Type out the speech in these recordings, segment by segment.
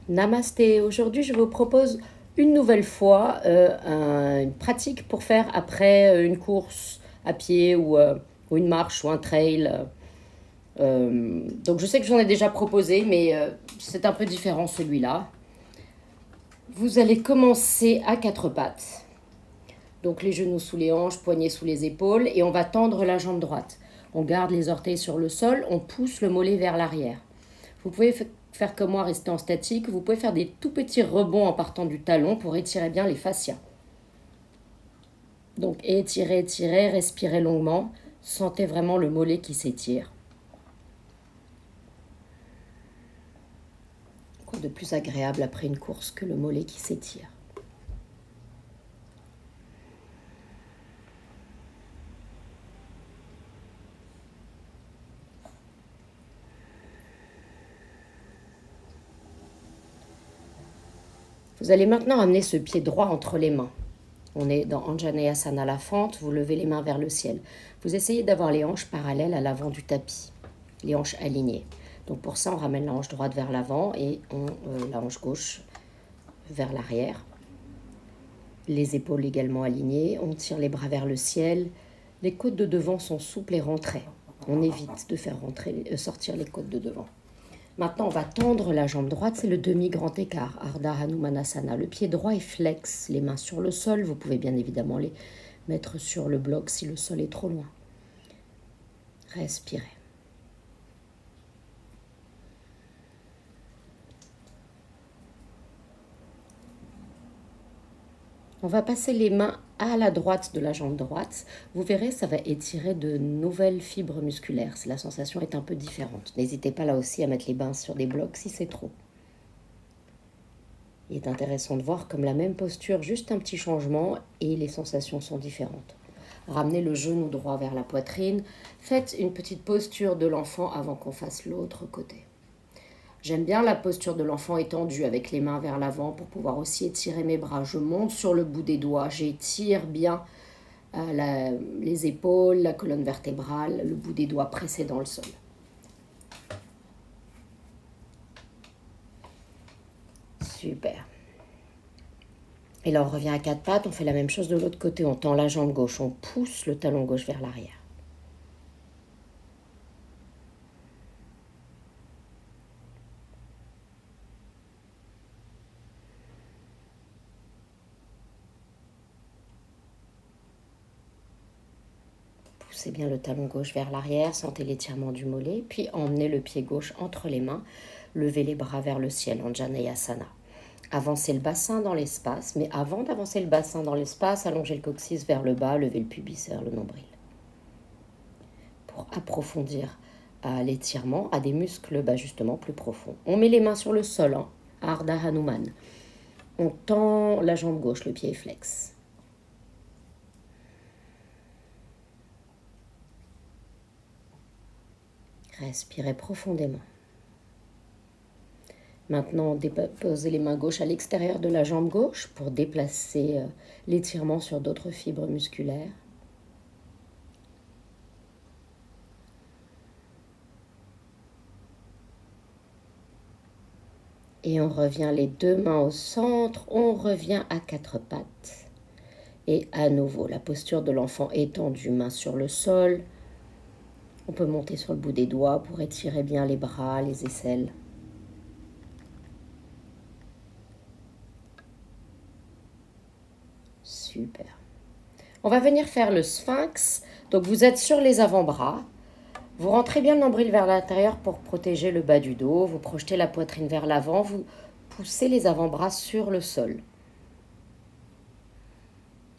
Namasté, aujourd'hui je vous propose une nouvelle fois une pratique pour faire après une course à pied ou une marche ou un trail. Donc je sais que j'en ai déjà proposé, mais c'est un peu différent celui-là. Vous allez commencer à quatre pattes, donc les genoux sous les hanches, poignets sous les épaules, et on va tendre la jambe droite. On garde les orteils sur le sol, on pousse le mollet vers l'arrière. Vous pouvez faire comme moi, rester en statique. Vous pouvez faire des tout petits rebonds en partant du talon pour étirer bien les fascias. Donc étirez, étirez, respirez longuement. Sentez vraiment le mollet qui s'étire. Quoi de plus agréable après une course que le mollet qui s'étire. Vous allez maintenant amener ce pied droit entre les mains. On est dans Anjaneyasana, la fente, vous levez les mains vers le ciel. Vous essayez d'avoir les hanches parallèles à l'avant du tapis, les hanches alignées. Donc pour ça, on ramène la hanche droite vers l'avant et la hanche gauche vers l'arrière. Les épaules également alignées, on tire les bras vers le ciel. Les côtes de devant sont souples et rentrées. On évite de faire sortir les côtes de devant. Maintenant, on va tendre la jambe droite, c'est le demi-grand écart, Ardha Hanumanasana. Le pied droit est flex, les mains sur le sol. Vous pouvez bien évidemment les mettre sur le bloc si le sol est trop loin. Respirez. On va passer les mains à la droite de la jambe droite. Vous verrez, ça va étirer de nouvelles fibres musculaires. La sensation est un peu différente. N'hésitez pas là aussi à mettre les mains sur des blocs si c'est trop. Il est intéressant de voir comme la même posture, juste un petit changement et les sensations sont différentes. Ramenez le genou droit vers la poitrine. Faites une petite posture de l'enfant avant qu'on fasse l'autre côté. J'aime bien la posture de l'enfant étendue avec les mains vers l'avant pour pouvoir aussi étirer mes bras. Je monte sur le bout des doigts, j'étire bien les épaules, la colonne vertébrale, le bout des doigts pressé dans le sol. Super. Et là, on revient à quatre pattes, on fait la même chose de l'autre côté. On tend la jambe gauche, on pousse le talon gauche vers l'arrière. Poussez bien le talon gauche vers l'arrière, sentez l'étirement du mollet, puis emmenez le pied gauche entre les mains, levez les bras vers le ciel, Anjaneyasana. Avancez le bassin dans l'espace, mais avant d'avancer le bassin dans l'espace, allongez le coccyx vers le bas, levez le pubis vers le nombril. Pour approfondir l'étirement à des muscles justement plus profonds. On met les mains sur le sol, Ardha Hanuman. On tend la jambe gauche, le pied est flex. Respirez profondément. Maintenant, déposez les mains gauches à l'extérieur de la jambe gauche pour déplacer l'étirement sur d'autres fibres musculaires. Et on revient les deux mains au centre, on revient à quatre pattes. Et à nouveau, la posture de l'enfant étendue, main sur le sol. On peut monter sur le bout des doigts pour étirer bien les bras, les aisselles. Super. On va venir faire le sphinx. Donc vous êtes sur les avant-bras. Vous rentrez bien le nombril vers l'intérieur pour protéger le bas du dos. Vous projetez la poitrine vers l'avant. Vous poussez les avant-bras sur le sol.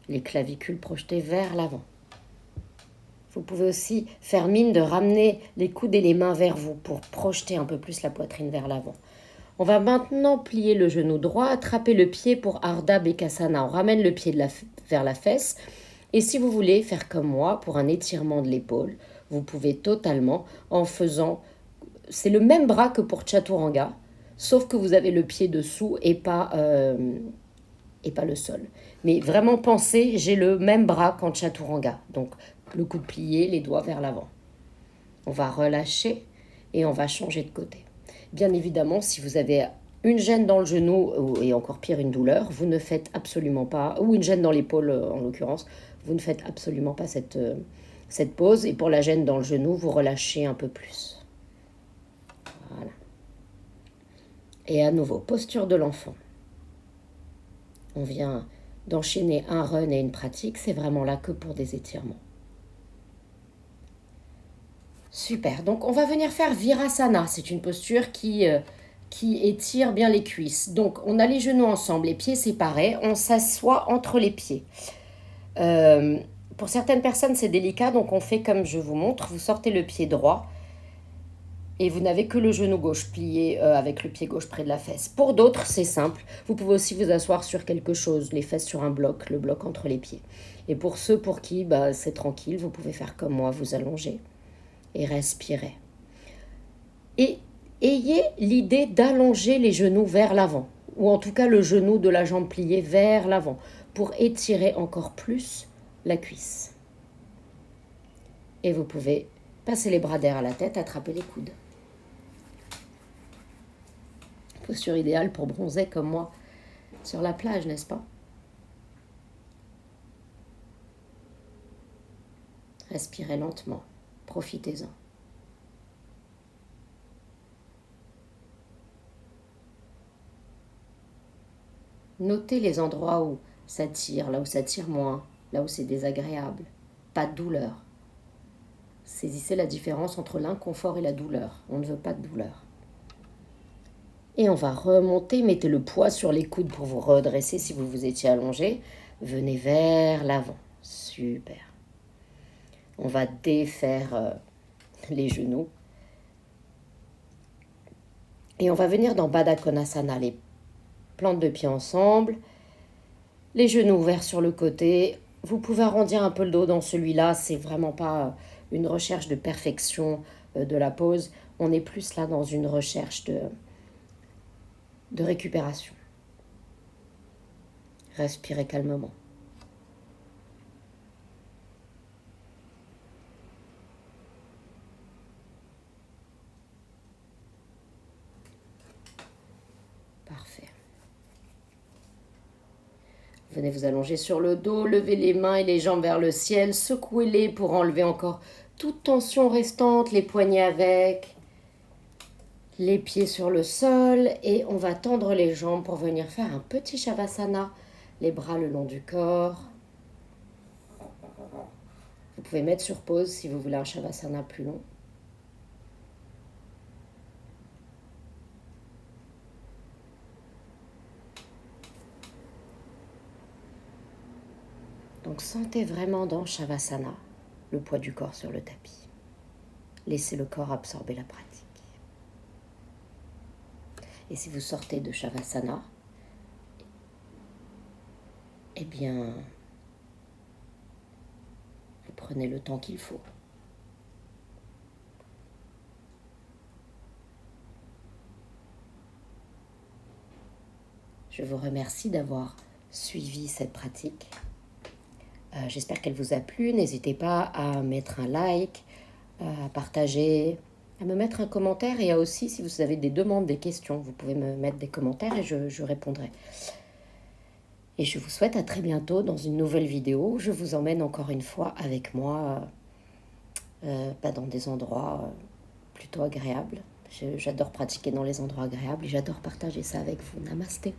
Les clavicules projetées vers l'avant. Vous pouvez aussi faire mine de ramener les coudes et les mains vers vous pour projeter un peu plus la poitrine vers l'avant. On va maintenant plier le genou droit, attraper le pied pour Ardha Bekasana. On ramène le pied vers la fesse. Et si vous voulez faire comme moi pour un étirement de l'épaule, vous pouvez totalement en faisant... C'est le même bras que pour Chaturanga, sauf que vous avez le pied dessous et pas le sol. Mais vraiment pensez, j'ai le même bras qu'en Chaturanga. Donc le coude plié, les doigts vers l'avant. On va relâcher et on va changer de côté. Bien évidemment, si vous avez une gêne dans le genou, et encore pire, une douleur, vous ne faites absolument pas, ou une gêne dans l'épaule en l'occurrence, vous ne faites absolument pas cette pose. Et pour la gêne dans le genou, vous relâchez un peu plus. Voilà. Et à nouveau, posture de l'enfant. On vient d'enchaîner un run et une pratique, c'est vraiment là que pour des étirements. Super, donc on va venir faire Virasana, c'est une posture qui étire bien les cuisses. Donc on a les genoux ensemble, les pieds séparés, on s'assoit entre les pieds. Pour certaines personnes c'est délicat, donc on fait comme je vous montre, vous sortez le pied droit et vous n'avez que le genou gauche plié avec le pied gauche près de la fesse. Pour d'autres c'est simple, vous pouvez aussi vous asseoir sur quelque chose, les fesses sur un bloc, le bloc entre les pieds. Et pour ceux pour qui c'est tranquille, vous pouvez faire comme moi, vous allonger et respirer. Et ayez l'idée d'allonger les genoux vers l'avant, ou en tout cas le genou de la jambe pliée vers l'avant, pour étirer encore plus la cuisse. Et vous pouvez passer les bras derrière la tête, attraper les coudes. Posture idéale pour bronzer comme moi sur la plage, n'est-ce pas? Respirez lentement, profitez-en. Notez les endroits où ça tire, là où ça tire moins, là où c'est désagréable. Pas de douleur. Saisissez la différence entre l'inconfort et la douleur. On ne veut pas de douleur. Et on va remonter, mettez le poids sur les coudes pour vous redresser si vous vous étiez allongé. Venez vers l'avant. Super. On va défaire les genoux. Et on va venir dans Baddha Konasana, les plantes de pied ensemble, les genoux ouverts sur le côté. Vous pouvez arrondir un peu le dos dans celui-là, c'est vraiment pas une recherche de perfection de la pose. On est plus là dans une recherche de récupération. Respirez calmement. Parfait. Venez vous allonger sur le dos, levez les mains et les jambes vers le ciel, secouez-les pour enlever encore toute tension restante, les poignets avec, les pieds sur le sol, et on va tendre les jambes pour venir faire un petit Shavasana, les bras le long du corps. Vous pouvez mettre sur pause si vous voulez un Shavasana plus long. Donc sentez vraiment dans Shavasana le poids du corps sur le tapis. Laissez le corps absorber la pratique. Et si vous sortez de Shavasana, eh bien, vous prenez le temps qu'il faut. Je vous remercie d'avoir suivi cette pratique. J'espère qu'elle vous a plu. N'hésitez pas à mettre un like, à partager, à me mettre un commentaire, et aussi, si vous avez des demandes, des questions, vous pouvez me mettre des commentaires et je répondrai. Et je vous souhaite à très bientôt dans une nouvelle vidéo. Je vous emmène encore une fois avec moi dans des endroits plutôt agréables. J'adore pratiquer dans les endroits agréables et j'adore partager ça avec vous. Namasté.